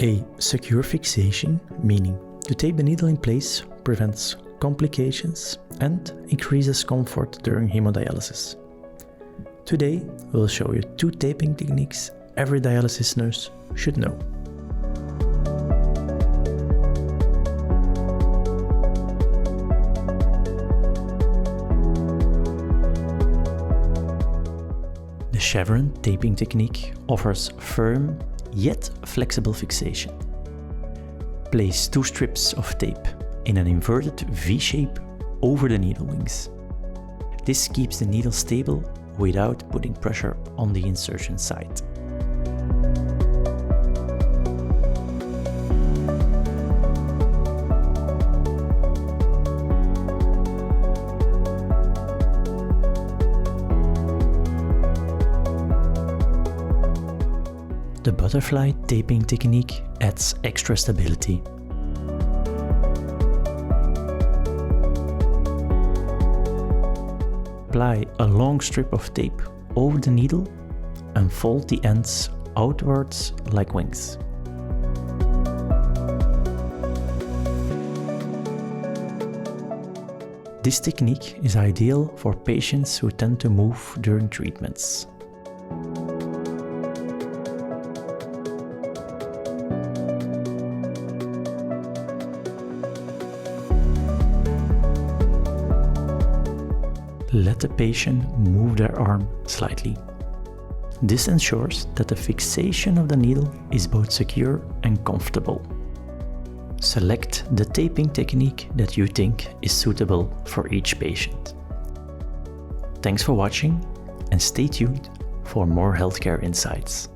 A secure fixation, meaning to tape the needle in place, prevents complications and increases comfort during hemodialysis. Today, we'll show you 2 taping techniques every dialysis nurse should know. The chevron taping technique offers firm yet flexible fixation. Place 2 strips of tape in an inverted V shape over the needle wings. This keeps the needle stable without putting pressure on the insertion site. The butterfly taping technique adds extra stability. Apply a long strip of tape over the needle and fold the ends outwards like wings. This technique is ideal for patients who tend to move during treatments. Let the patient move their arm slightly. This ensures that the fixation of the needle is both secure and comfortable. Select the taping technique that you think is suitable for each patient. Thanks for watching and stay tuned for more healthcare insights.